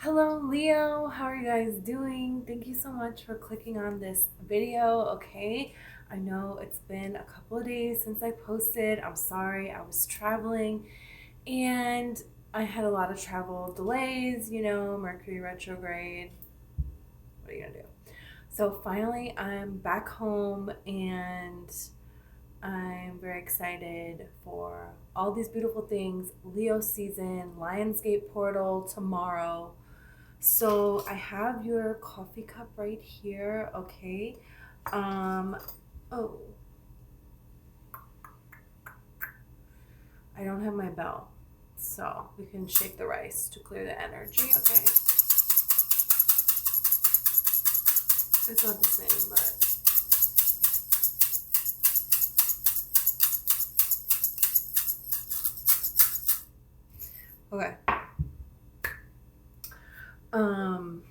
Hello Leo, how are you guys doing? Thank you so much for clicking on this video, okay? I know it's been a couple of days since I posted. I'm sorry, I was traveling and I had a lot of travel delays, Mercury retrograde. What are you gonna do? So finally I'm back home and I'm very excited for all these beautiful things. Leo season, Lionsgate portal tomorrow. So I have your coffee cup right here, okay? Um, oh, I don't have my bell. So we can shake the rice to clear the energy, okay? It's not the same, but okay. Um,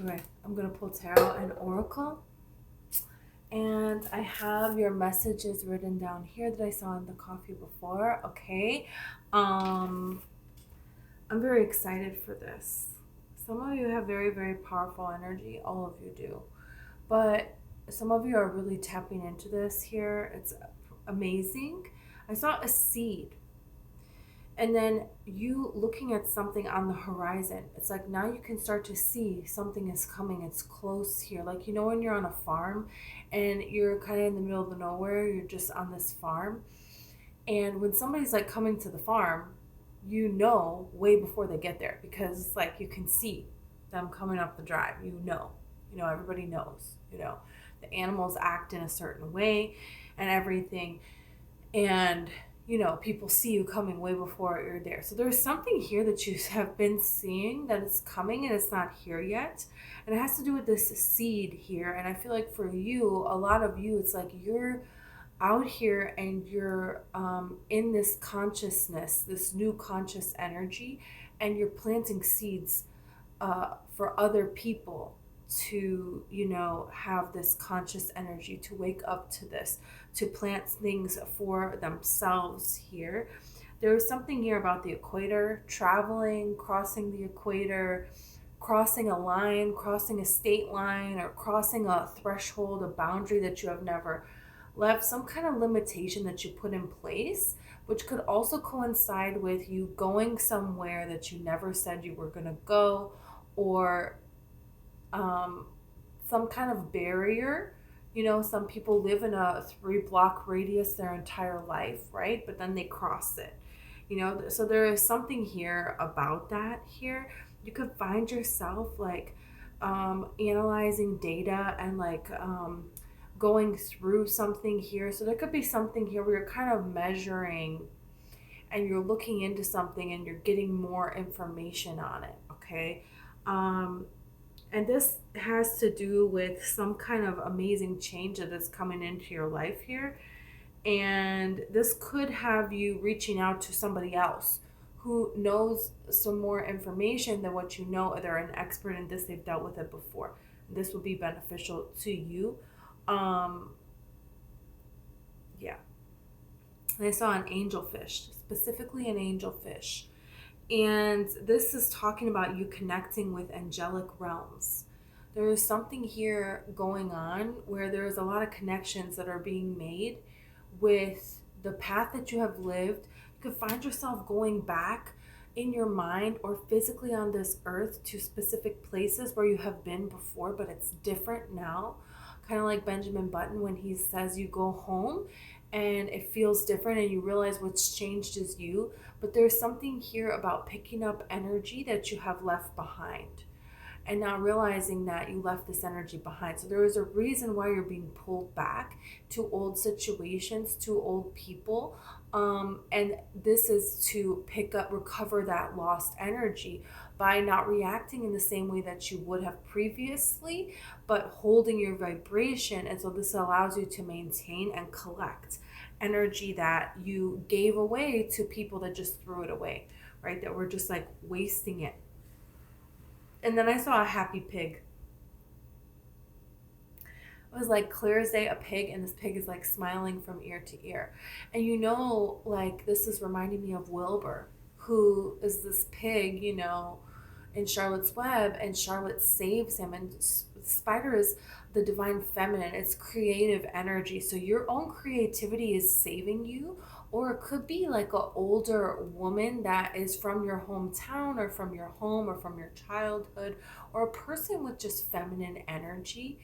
okay, I'm gonna pull tarot and oracle. And I have your messages written down here that I saw in the coffee before, okay? Um, I'm very excited for this. Some of you have very, very powerful energy. All of you do. But some of you are really tapping into this here. It's amazing. I saw a seed. And then you looking at something on the horizon. It's like now you can start to see something is coming. It's close here. Like, when you're on a farm and you're kind of in the middle of the nowhere, you're just on this farm. And when somebody's like coming to the farm, way before they get there because it's like you can see them coming up the drive. Everybody knows, the animals act in a certain way and everything. And, people see you coming way before you're there. So there's something here that you have been seeing that is coming and it's not here yet. And it has to do with this seed here. And I feel like for you, a lot of you, it's like you're out here and you're in this consciousness, this new conscious energy, and you're planting seeds for other people to, have this conscious energy, to wake up to this, to plant things for themselves here. There was something here about the equator, traveling, crossing the equator, crossing a line, crossing a state line, or crossing a threshold, a boundary that you have never left, some kind of limitation that you put in place, which could also coincide with you going somewhere that you never said you were going to go, or um, some kind of barrier. Some people live in a 3 block radius their entire life, right? But then they cross it. So there is something here about that here. You could find yourself like analyzing data and like going through something here. So there could be something here where you're kind of measuring and you're looking into something and you're getting more information on it, okay? Um, and this has to do with some kind of amazing change that is coming into your life here. And this could have you reaching out to somebody else who knows some more information than what you know. They're an expert in this, they've dealt with it before. This will be beneficial to you. Um, yeah. And I saw an angelfish, specifically an angelfish. And this is talking about you connecting with angelic realms. There is something here going on where there is a lot of connections that are being made with the path that you have lived. You could find yourself going back in your mind or physically on this earth to specific places where you have been before, but it's different now. Kind of like Benjamin Button when he says you go home and it feels different and you realize what's changed is you. But there's something here about picking up energy that you have left behind and now realizing that you left this energy behind. So there is a reason why you're being pulled back to old situations, to old people. And this is to recover that lost energy by not reacting in the same way that you would have previously, but holding your vibration. And so this allows you to maintain and collect energy that you gave away to people that just threw it away, right? That were just like wasting it. And then I saw a happy pig. It was like clear as day, a pig, and this pig is like smiling from ear to ear. And like this is reminding me of Wilbur, who is this pig, in Charlotte's Web, and Charlotte saves him. And Spider is the divine feminine, it's creative energy. So your own creativity is saving you. Or it could be like an older woman that is from your hometown or from your home or from your childhood, or a person with just feminine energy,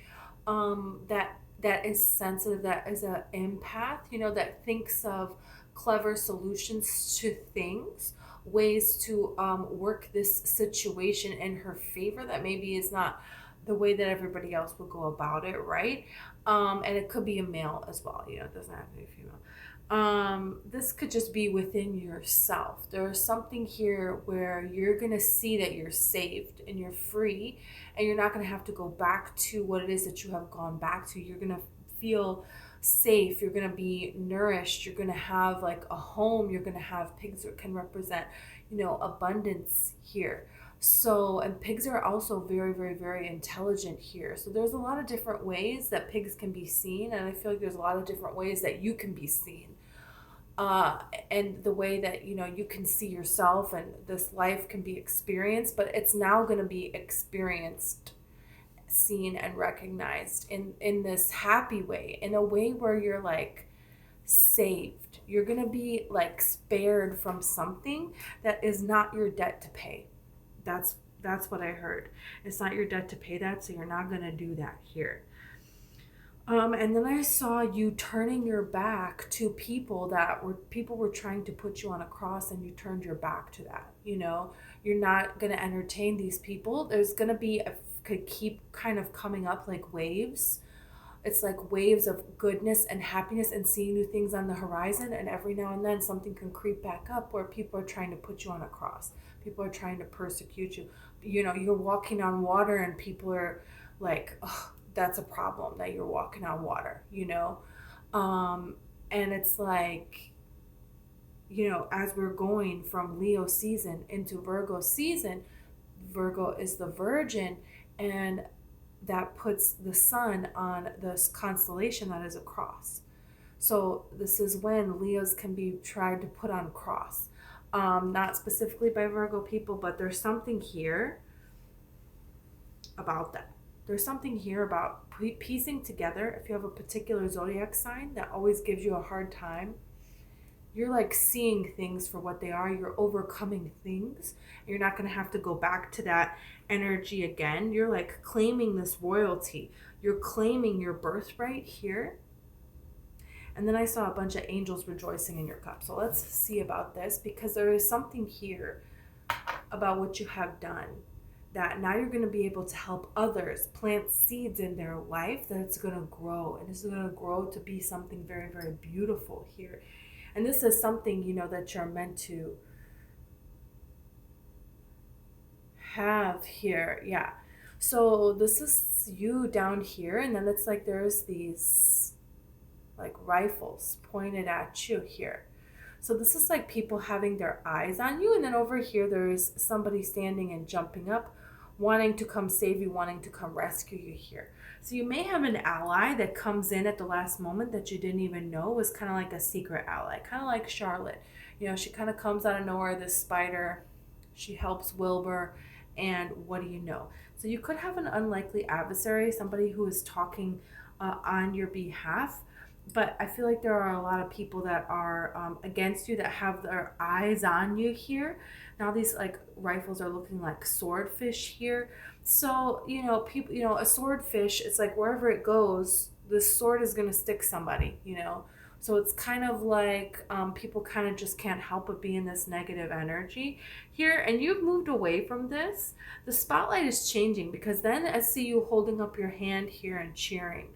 that is sensitive, that is an empath, that thinks of clever solutions to things, ways to work this situation in her favor that maybe is not the way that everybody else would go about it, right? And it could be a male as well, it doesn't have to be female. This could just be within yourself. There's something here where you're going to see that you're saved and you're free, and you're not going to have to go back to what it is that you have gone back to. You're going to feel safe. You're going to be nourished. You're going to have like a home. You're going to have pigs that can represent, abundance here. So, and pigs are also very, very, very intelligent here. So there's a lot of different ways that pigs can be seen. And I feel like there's a lot of different ways that you can be seen. And the way that, you can see yourself and this life can be experienced, but it's now going to be experienced, seen, and recognized in this happy way, in a way where you're like saved. You're going to be like spared from something that is not your debt to pay. That's what I heard. It's not your debt to pay that, so you're not going to do that here. And then I saw you turning your back to people were trying to put you on a cross, and you turned your back to that. You're not going to entertain these people. There's going to be could keep kind of coming up like waves. It's like waves of goodness and happiness and seeing new things on the horizon. And every now and then something can creep back up where people are trying to put you on a cross. People are trying to persecute you. You're walking on water and people are like, oh, that's a problem that you're walking on water, and it's like, as we're going from Leo season into Virgo season, Virgo is the Virgin, and that puts the sun on this constellation that is a cross. So this is when Leos can be tried to put on cross. Not specifically by Virgo people, but there's something here about that. There's something here about piecing together. If you have a particular zodiac sign that always gives you a hard time, you're like seeing things for what they are. You're overcoming things. You're not going to have to go back to that energy again. You're like claiming this royalty. You're claiming your birthright here. And then I saw a bunch of angels rejoicing in your cup. So let's see about this, because there is something here about what you have done, that now you're going to be able to help others plant seeds in their life, that it's going to grow, and it's going to grow to be something very, very beautiful here. And this is something, that you're meant to have here. Yeah. So this is you down here, and then it's like there's these like rifles pointed at you here. So this is like people having their eyes on you, and then over here there's somebody standing and jumping up, wanting to come save you, wanting to come rescue you here. So you may have an ally that comes in at the last moment that you didn't even know was kind of like a secret ally, kind of like Charlotte. She kind of comes out of nowhere, this spider. She helps Wilbur, and what do you know? So you could have an unlikely adversary, somebody who is talking on your behalf. But I feel like there are a lot of people that are against you, that have their eyes on you here. Now these like rifles are looking like swordfish here. So, people, a swordfish, it's like wherever it goes, the sword is going to stick somebody, So it's kind of like people kind of just can't help but be in this negative energy here. And you've moved away from this. The spotlight is changing, because then I see you holding up your hand here and cheering.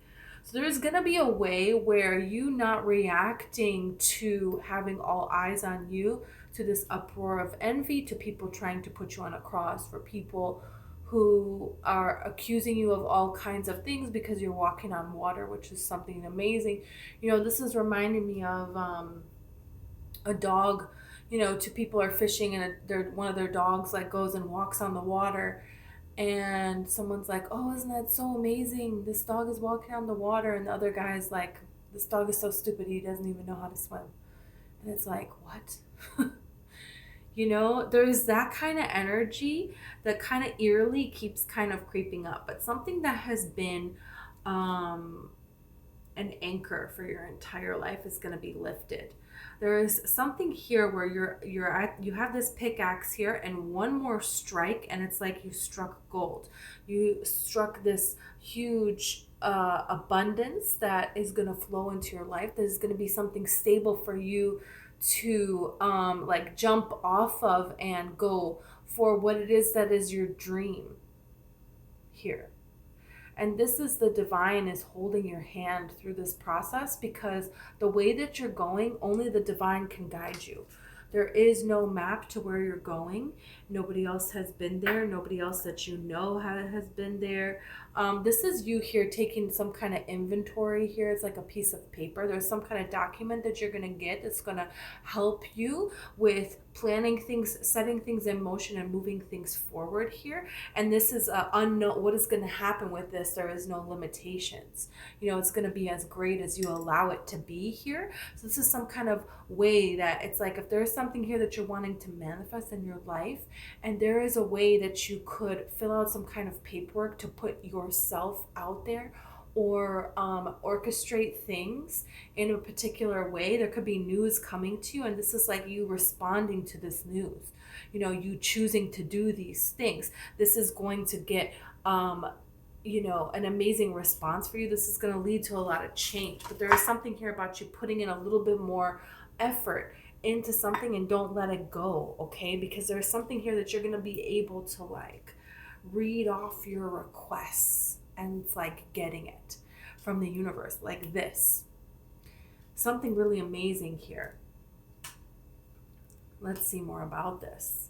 So there's going to be a way where you not reacting to having all eyes on you, to this uproar of envy, to people trying to put you on a cross, for people who are accusing you of all kinds of things because you're walking on water, which is something amazing. This is reminding me of a dog. Two people are fishing, and one of their dogs like goes and walks on the water, and someone's like, oh, isn't that so amazing? This dog is walking on the water. And the other guy's like, this dog is so stupid, he doesn't even know how to swim. And it's like, what? You know, there's that kind of energy that kind of eerily keeps kind of creeping up. But something that has been um, an anchor for your entire life is going to be lifted. There is something here where you have this pickaxe here and one more strike and it's like you struck gold. You struck this huge abundance that is going to flow into your life. That is going to be something stable for you to like jump off of and go for what it is that is your dream here. And this is the divine is holding your hand through this process, because the way that you're going, only the divine can guide you. There is no map to where you're going. Nobody else has been there. Nobody else that you know has been there. This is you here taking some kind of inventory here. It's like a piece of paper. There's some kind of document that you're going to get that's going to help you with planning things, setting things in motion and moving things forward here. And this is unknown. What is going to happen with this? There is no limitations. You know, it's going to be as great as you allow it to be here. So this is some kind of way that it's like, if there's something here that you're wanting to manifest in your life, and there is a way that you could fill out some kind of paperwork to put yourself out there, or orchestrate things in a particular way. There could be news coming to you, and this is like you responding to this news. You know, you choosing to do these things. This is going to get you know, an amazing response for you. This is going to lead to a lot of change. But there is something here about you putting in a little bit more effort into something, and don't let it go, okay? Because there's something here that you're going to be able to like read off your requests, and it's like getting it from the universe like this. Something really amazing here. Let's see more about this.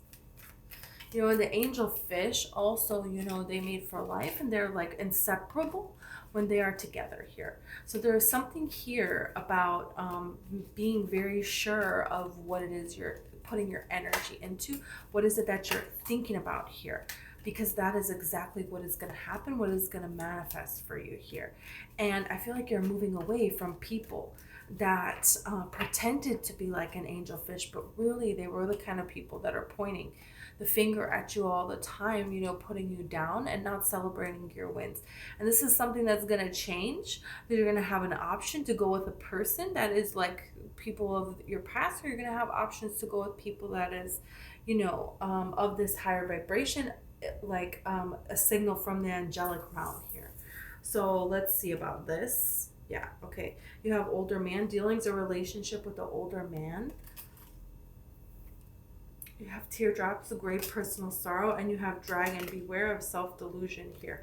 You know, the angel fish also, you know, they made for life, and they're like inseparable when they are together here. So there is something here about being very sure of what it is you're putting your energy into. What is it that you're thinking about here? Because that is exactly what is going to happen, what is going to manifest for you here. And I feel like you're moving away from people that pretended to be like an angel fish, but really they were the kind of people that are pointing the finger at you all the time, you know, putting you down and not celebrating your wins. And this is something that's going to change, that you're going to have an option to go with a person that is like people of your past, or you're going to have options to go with people that is, you know, of this higher vibration, like a signal from the angelic realm here. So let's see about this. Yeah, okay. You have older man dealings, a relationship with the older man. You have teardrops, a great personal sorrow, and you have dragon. Beware of self-delusion here.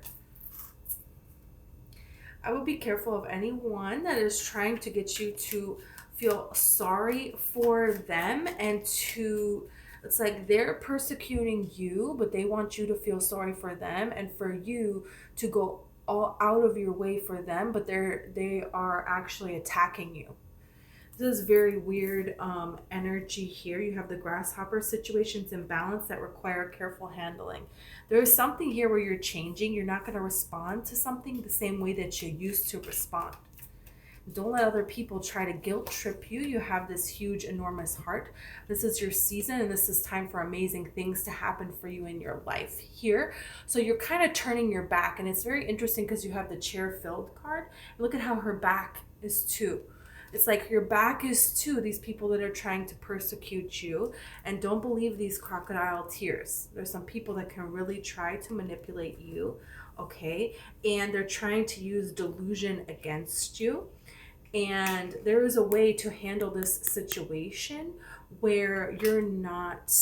I would be careful of anyone that is trying to get you to feel sorry for them, and to, it's like they're persecuting you, but they want you to feel sorry for them, and for you to go all out of your way for them, but they are actually attacking you. This is very weird energy here. You have the grasshopper, situations in balance that require careful handling. There is something here where you're changing. You're not going to respond to something the same way that you used to respond. Don't let other people try to guilt trip you. You have this huge, enormous heart. This is your season, and this is time for amazing things to happen for you in your life here. So you're kind of turning your back, and it's very interesting because you have the chair filled card. Look at how her back is too. It's like your back is to these people that are trying to persecute you. And don't believe these crocodile tears. There's some people that can really try to manipulate you, okay? And they're trying to use delusion against you. And there is a way to handle this situation where you're not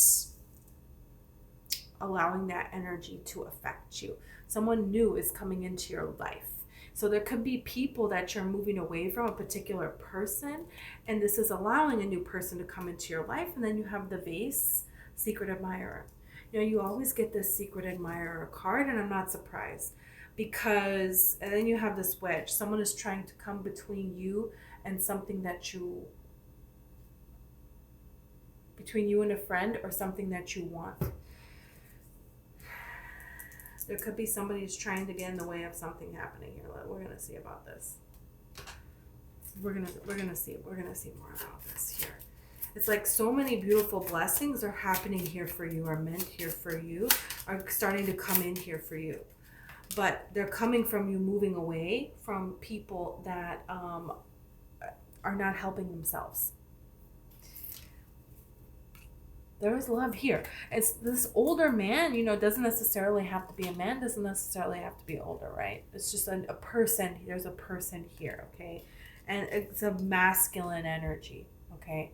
allowing that energy to affect you. Someone new is coming into your life. So there could be people that you're moving away from, a particular person, and this is allowing a new person to come into your life. And then you have the vase, secret admirer. You know, you always get this secret admirer card, and I'm not surprised, because, and then you have this wedge. Someone is trying to come between you and something that you, between you and a friend, or something that you want. There could be somebody who's trying to get in the way of something happening here. We're gonna see about this. We're gonna see more about this here. It's like so many beautiful blessings are happening here for you, are meant here for you, are starting to come in here for you. But they're coming from you moving away from people that are not helping themselves. There is love here. It's this older man, you know, doesn't necessarily have to be a man, doesn't necessarily have to be older, right? It's just a person. There's a person here, okay? And it's a masculine energy, okay?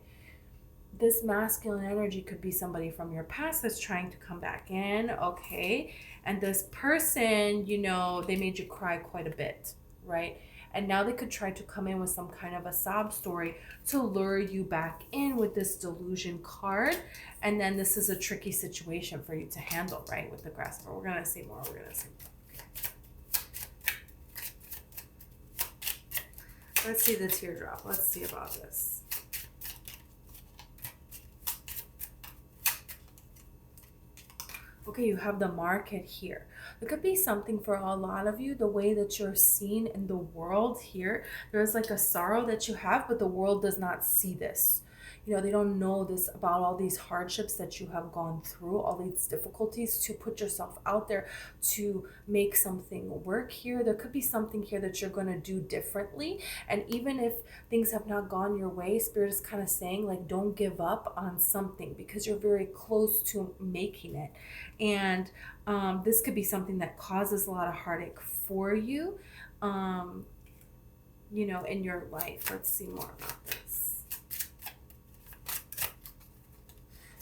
This masculine energy could be somebody from your past that's trying to come back in, okay? And this person, you know, they made you cry quite a bit, right? And now they could try to come in with some kind of a sob story to lure you back in with this delusion card. And then this is a tricky situation for you to handle, right? With the grasshopper. We're going to see more. We're going to see more. Okay. Let's see the teardrop. Let's see about this. Okay, you have the market here. It could be something for a lot of you, the way that you're seen in the world here. There's like a sorrow that you have, but the world does not see this. You know, they don't know this about all these hardships that you have gone through, all these difficulties to put yourself out there to make something work here. There could be something here that you're going to do differently. And even if things have not gone your way, Spirit is kind of saying, like, don't give up on something because you're very close to making it. And this could be something that causes a lot of heartache for you, you know, in your life. Let's see more about this.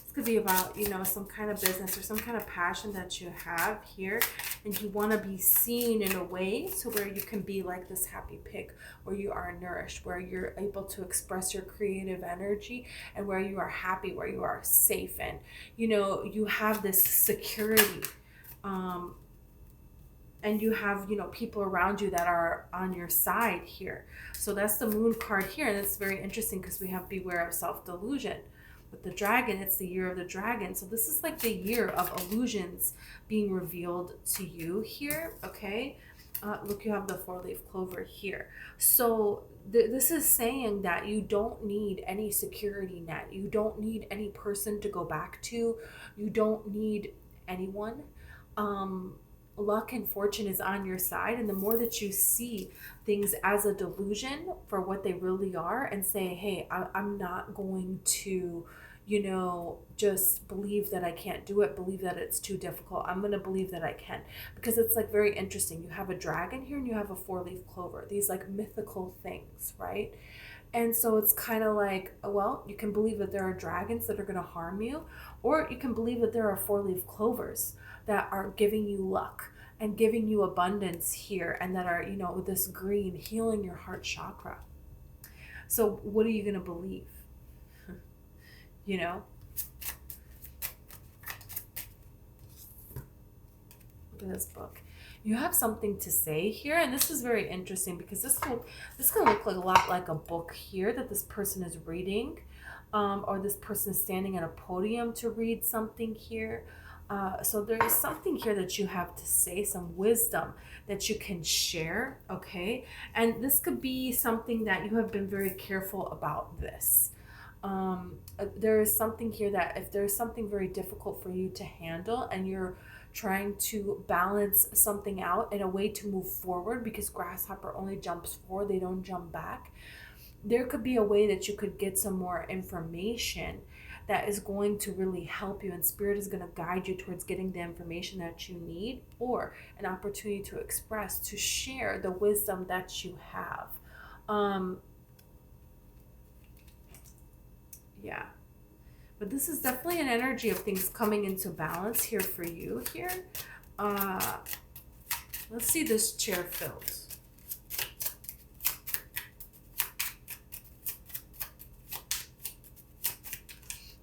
This could be about, you know, some kind of business or some kind of passion that you have here, and you want to be seen in a way so where you can be like this happy pig, where you are nourished, where you're able to express your creative energy, and where you are happy, where you are safe, and, you know, you have this security. And you have, you know, people around you that are on your side here. So that's the moon card here. And it's very interesting because we have beware of self-delusion. With the dragon, it's the year of the dragon. So this is like the year of illusions being revealed to you here, okay? Look, you have the 4-leaf clover here. So this is saying that you don't need any security net. You don't need any person to go back to. You don't need anyone. Luck and fortune is on your side, and the more that you see things as a delusion for what they really are and say, hey, I'm not going to, you know, just believe that I can't do it, believe that it's too difficult. I'm going to believe that I can, because it's like very interesting. You have a dragon here and you have a 4-leaf clover, these like mythical things, right? And so it's kind of like, well, you can believe that there are dragons that are going to harm you, or you can believe that there are 4-leaf clovers that are giving you luck and giving you abundance here, and that are, you know, with this green healing your heart chakra. So what are you going to believe? You know? Look at this book. You have something to say here, and this is very interesting because this can look like a lot like a book here that this person is reading, or this person is standing at a podium to read something here. So there is something here that you have to say, some wisdom that you can share, okay? And this could be something that you have been very careful about this. There is something here that if there's something very difficult for you to handle and you're trying to balance something out in a way to move forward, because grasshopper only jumps forward, they don't jump back. There could be a way that you could get some more information that is going to really help you, and Spirit is going to guide you towards getting the information that you need, or an opportunity to express, to share the wisdom that you have. Yeah. But this is definitely an energy of things coming into balance here for you here. Let's see this chair filled.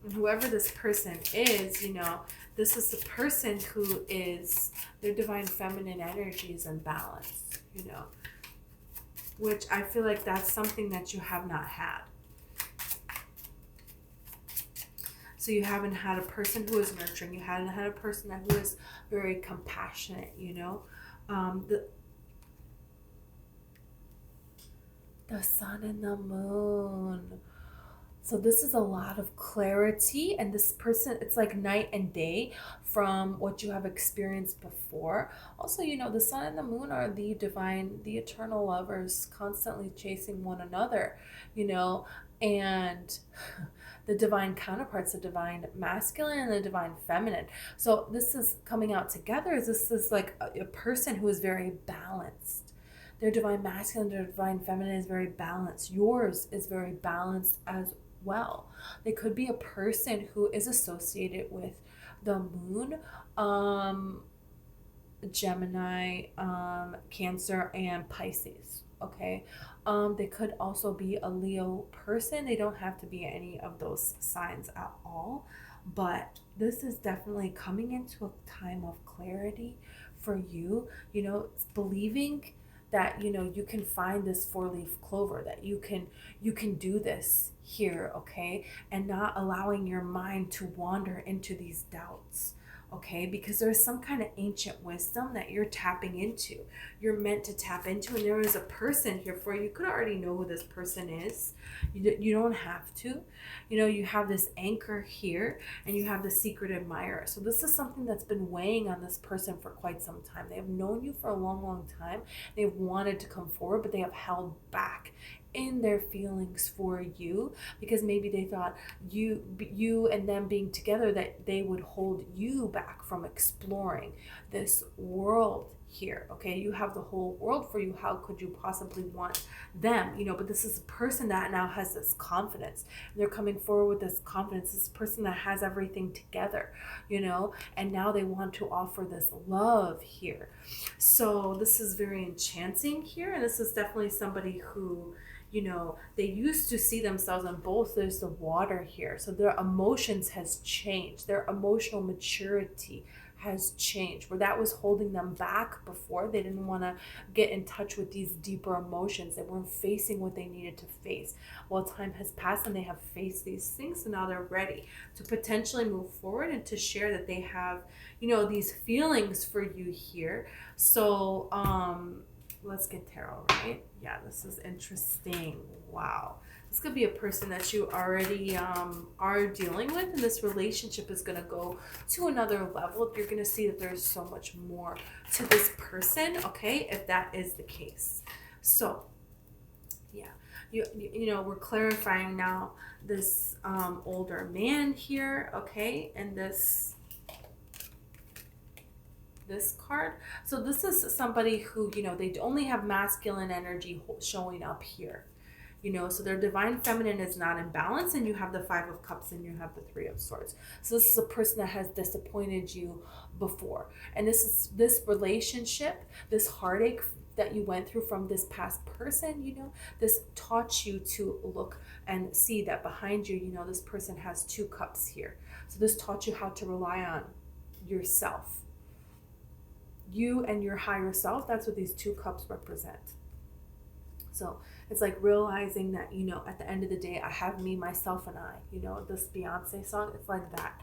And whoever this person is, you know, this is the person who is, their divine feminine energy is in balance, you know, which I feel like that's something that you have not had. So you haven't had a person who is nurturing. You haven't had a person who is very compassionate, you know. The sun and the moon. So this is a lot of clarity, and this person, it's like night and day from what you have experienced before. Also, you know, the sun and the moon are the divine, the eternal lovers constantly chasing one another, you know, and the divine counterparts, the divine masculine and the divine feminine. So this is coming out together. This is like a person who is very balanced. Their divine masculine, their divine feminine is very balanced. Yours is very balanced as well. They could be a person who is associated with the moon, Gemini, Cancer, and Pisces. Okay. They could also be a Leo person. They don't have to be any of those signs at all. But this is definitely coming into a time of clarity for you. You know, believing that, you know, you can find this four-leaf clover, that you can do this here, okay, and not allowing your mind to wander into these doubts, okay, because there's some kind of ancient wisdom that you're tapping into, you're meant to tap into, and there is a person here for you. You could already know who this person is. You don't have to, you know. You have this anchor here, and you have the secret admirer. So this is something that's been weighing on this person for quite some time. They have known you for a long time. They've wanted to come forward, but they have held back in their feelings for you, because maybe they thought you and them being together, that they would hold you back from exploring this world here. Okay, you have the whole world for you. How could you possibly want them, you know? But this is a person that now has this confidence. They're coming forward with this confidence, this person that has everything together, you know, and now they want to offer this love here. So this is very enchanting here, and this is definitely somebody who, you know, they used to see themselves on both. There's the water here, so their emotions has changed, their emotional maturity has changed, where that was holding them back before. They didn't want to get in touch with these deeper emotions. They weren't facing what they needed to face. Well, time has passed and they have faced these things, so now they're ready to potentially move forward and to share that they have, you know, these feelings for you here. So let's get tarot, right? Yeah, this is interesting. Wow. This could be a person that you already are dealing with, and this relationship is going to go to another level. You're going to see that there's so much more to this person, okay, if that is the case. So, yeah, you know, we're clarifying now this older man here, okay, and this card. So this is somebody who, you know, they only have masculine energy showing up here, you know, so their divine feminine is not in balance, and you have the Five of Cups and you have the Three of Swords. So this is a person that has disappointed you before, and this relationship, this heartache that you went through from this past person, you know, this taught you to look and see that behind you, you know, this person has two cups here. So this taught you how to rely on yourself, you and your higher self. That's what these two cups represent. So it's like realizing that, you know, at the end of the day, I have me, myself, and I, you know, this Beyonce song, it's like that.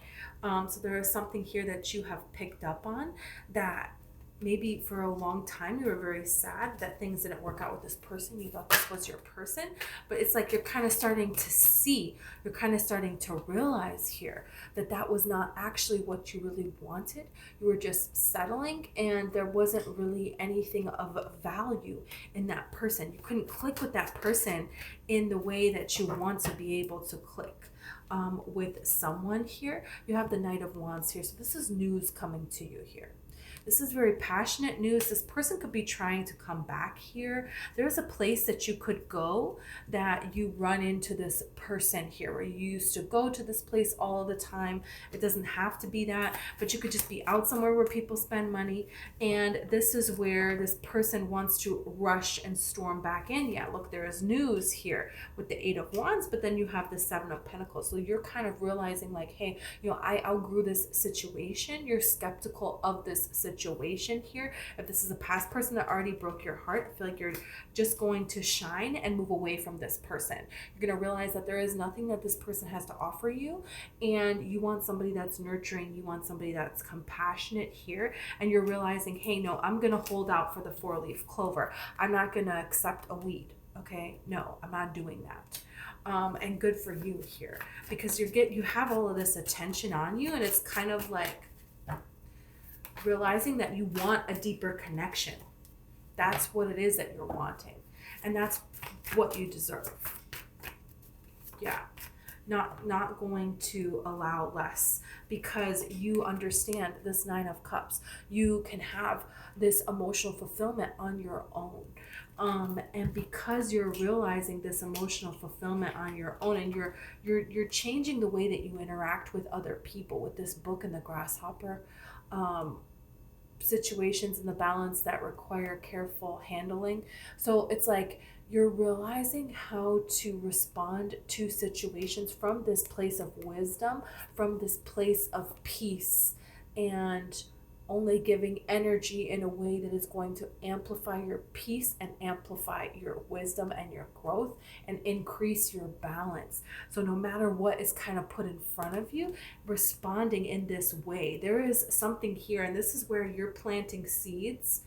So there is something here that you have picked up on, that maybe for a long time you were very sad that things didn't work out with this person. You thought this was your person, but it's like you're kind of starting to see, you're kind of starting to realize here that that was not actually what you really wanted. You were just settling, and there wasn't really anything of value in that person. You couldn't click with that person in the way that you want to be able to click with someone here. You have the Knight of Wands here, so this is news coming to you here. This is very passionate news. This person could be trying to come back here. There's a place that you could go that you run into this person here, where you used to go to this place all the time. It doesn't have to be that, but you could just be out somewhere where people spend money. And this is where this person wants to rush and storm back in. Yeah, look, there is news here with the Eight of Wands, but then you have the Seven of Pentacles. So you're kind of realizing like, hey, you know, I outgrew this situation. You're skeptical of this situation. situation here. If this is a past person that already broke your heart, I feel like you're just going to shine and move away from this person. You're going to realize that there is nothing that this person has to offer you, and you want somebody that's nurturing, you want somebody that's compassionate here, and you're realizing, hey, no, I'm going to hold out for the 4-leaf clover. I'm not going to accept a weed. Okay, no, I'm not doing that. And good for you here, because you have all of this attention on you, and it's kind of like realizing that you want a deeper connection. That's what it is that you're wanting, and that's what you deserve. Yeah, not going to allow less, because you understand this 9 of Cups. You can have this emotional fulfillment on your own. And because you're realizing this emotional fulfillment on your own, and you're changing the way that you interact with other people with this book and the grasshopper situations and the balance that require careful handling. So it's like you're realizing how to respond to situations from this place of wisdom, from this place of peace, and only giving energy in a way that is going to amplify your peace and amplify your wisdom and your growth and increase your balance. So no matter what is kind of put in front of you, responding in this way, there is something here, and this is where you're planting seeds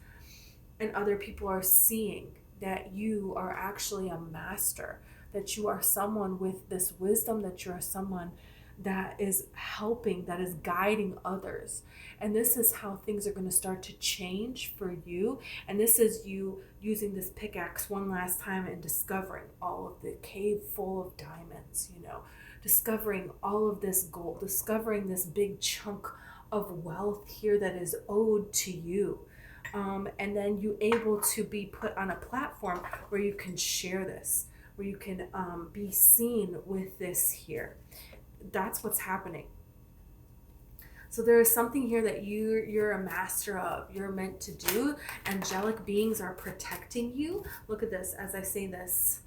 and other people are seeing that you are actually a master, that you are someone with this wisdom, that you're someone that is helping, that is guiding others. And this is how things are going to start to change for you. And this is you using this pickaxe one last time and discovering all of the cave full of diamonds, discovering all of this gold, discovering this big chunk of wealth here that is owed to you. And then you able to be put on a platform where you can share this, where you can be seen with this here. That's what's happening. So there is something here that you're a master of, you're meant to do. Angelic beings are protecting you. Look at this as I say this.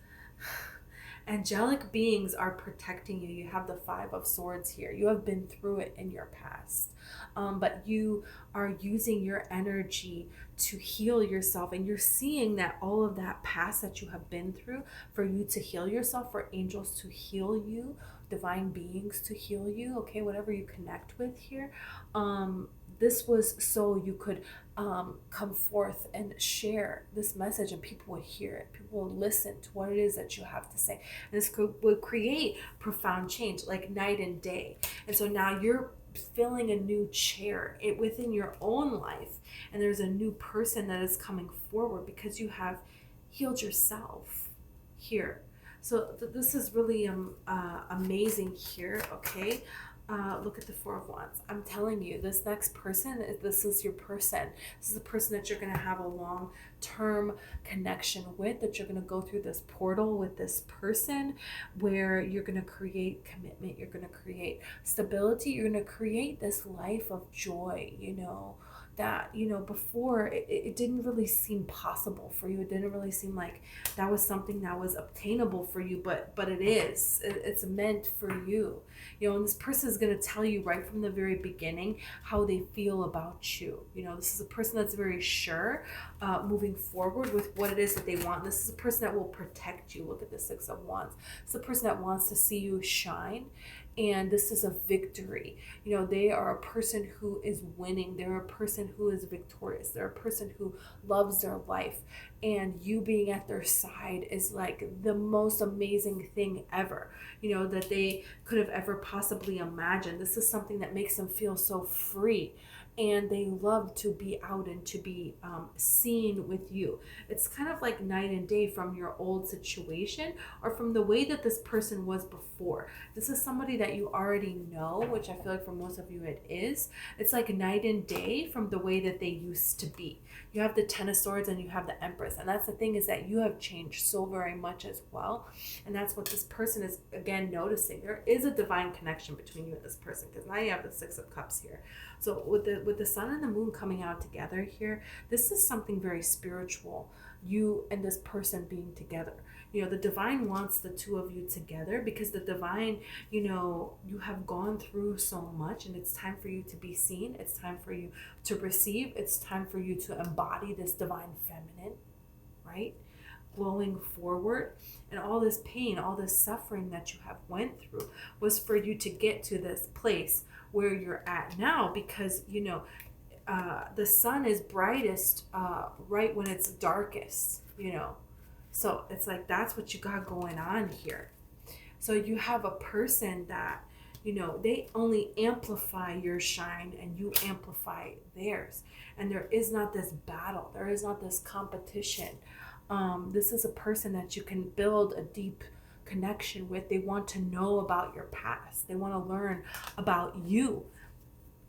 Angelic beings are protecting you. You have the 5 of Swords here. You have been through it in your past. But you are using your energy to heal yourself. And you're seeing that all of that past that you have been through, for you to heal yourself, for angels to heal you, divine beings to heal you, okay, whatever you connect with here. This was so you could come forth and share this message, and people would hear it. People would listen to what it is that you have to say. And this would create profound change, like night and day. And so now you're filling a new chair within your own life, and there's a new person that is coming forward because you have healed yourself here. So this is really amazing here, okay? Look at the 4 of Wands. I'm telling you, this next person, this is your person. This is the person that you're going to have a long-term connection with, that you're going to go through this portal with this person, where you're going to create commitment, you're going to create stability, you're going to create this life of joy, that before it didn't really seem possible for you. It didn't really seem like that was something that was obtainable for you, but it is. It's meant for you. And this person is going to tell you right from the very beginning how they feel about you. This is a person that's very sure moving forward with what it is that they want. This is a person that will protect you. Look at the 6 of Wands. It's a person that wants to see you shine. And this is a victory. They are a person who is winning. They're a person who is victorious. They're a person who loves their life. And you being at their side is like the most amazing thing ever, that they could have ever possibly imagined. This is something that makes them feel so free. And they love to be out and to be seen with you. It's kind of like night and day from your old situation, or from the way that this person was before. This is somebody that you already know, which I feel like for most of you it is. It's like night and day from the way that they used to be. You have the 10 of Swords and you have the Empress. And that's the thing, is that you have changed so very much as well. And that's what this person is, again, noticing. There is a divine connection between you and this person, because now you have the 6 of Cups here. So with with the sun and the moon coming out together here, this is something very spiritual. You and this person being together. You know, the divine wants the two of you together because the divine, you know, you have gone through so much and it's time for you to be seen. It's time for you to receive. It's time for you to embody this divine feminine, right? Glowing forward. And all this pain, all this suffering that you have went through was for you to get to this place where you're at now, because, you know, the sun is brightest right when it's darkest, you know. So it's like, that's what you got going on here. So you have a person that, you know, they only amplify your shine and you amplify theirs. And there is not this battle. There is not this competition. This is a person that you can build a deep connection with. They want to know about your past. They want to learn about you.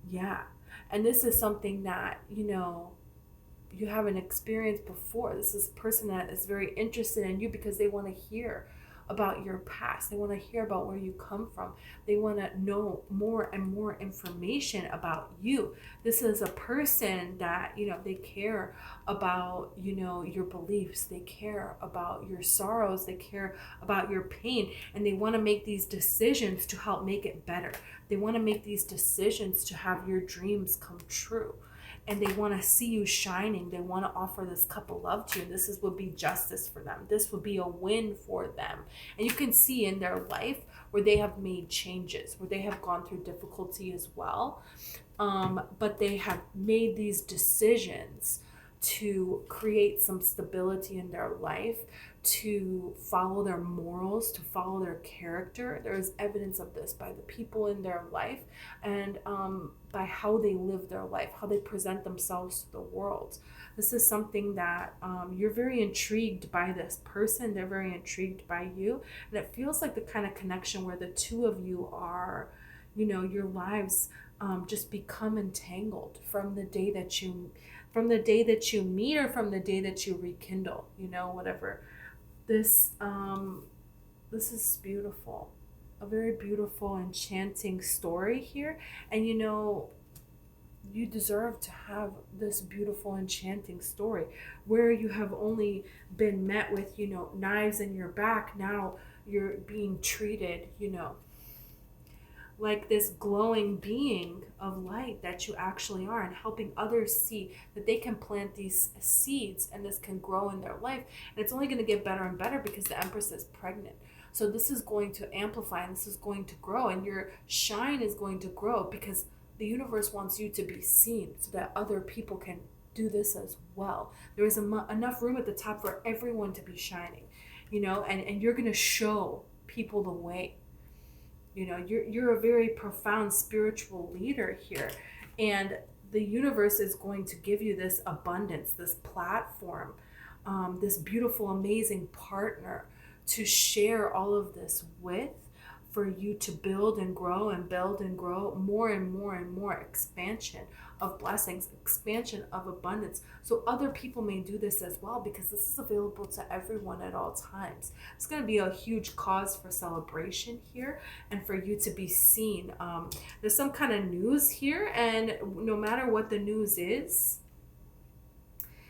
Yeah. And this is something that, you know, you haven't experienced before. This is a person that is very interested in you because they want to hear about your past. They want to hear about where you come from. They want to know more and more information about you. This is a person that, you know, they care about, you know, your beliefs. They care about your sorrows. They care about your pain. And they want to make these decisions to help make it better. They want to make these decisions to have your dreams come true. And they want to see you shining. They want to offer this cup of love to you. This would be justice for them. This would be a win for them. And you can see in their life where they have made changes, where they have gone through difficulty as well. But they have made these decisions to create some stability in their life, to follow their morals, to follow their character. There is evidence of this by the people in their life and by how they live their life, how they present themselves to the world. This is something that you're very intrigued by this person. They're very intrigued by you. And it feels like the kind of connection where the two of you are, you know, your lives just become entangled from the day that you meet or from the day that you rekindle, you know, whatever. This is beautiful, a very beautiful, enchanting story here. And, you know, you deserve to have this beautiful, enchanting story where you have only been met with, you know, knives in your back. Now you're being treated, you know, like this glowing being of light that you actually are, and helping others see that they can plant these seeds and this can grow in their life. And it's only going to get better and better because the Empress is pregnant. So this is going to amplify and this is going to grow, and your shine is going to grow because the universe wants you to be seen so that other people can do this as well. There is enough room at the top for everyone to be shining, you know, and you're going to show people the way. You know, you're a very profound spiritual leader here, and the universe is going to give you this abundance, this platform, this beautiful, amazing partner to share all of this with, for you to build and grow and build and grow more and more and more expansion of blessings, expansion of abundance. So other people may do this as well, because this is available to everyone at all times. It's going to be a huge cause for celebration here and for you to be seen. There's some kind of news here, and no matter what the news is,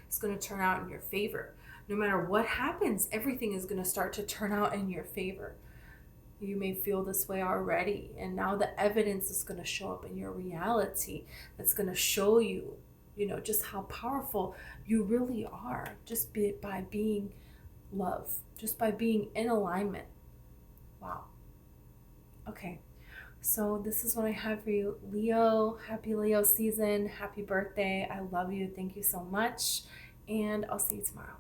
it's going to turn out in your favor. No matter what happens, everything is going to start to turn out in your favor. You may feel this way already, and now the evidence is going to show up in your reality. That's going to show you, you know, just how powerful you really are, just by being love, just by being in alignment. Wow. Okay, so this is what I have for you, Leo. Happy Leo season. Happy birthday. I love you. Thank you so much, and I'll see you tomorrow.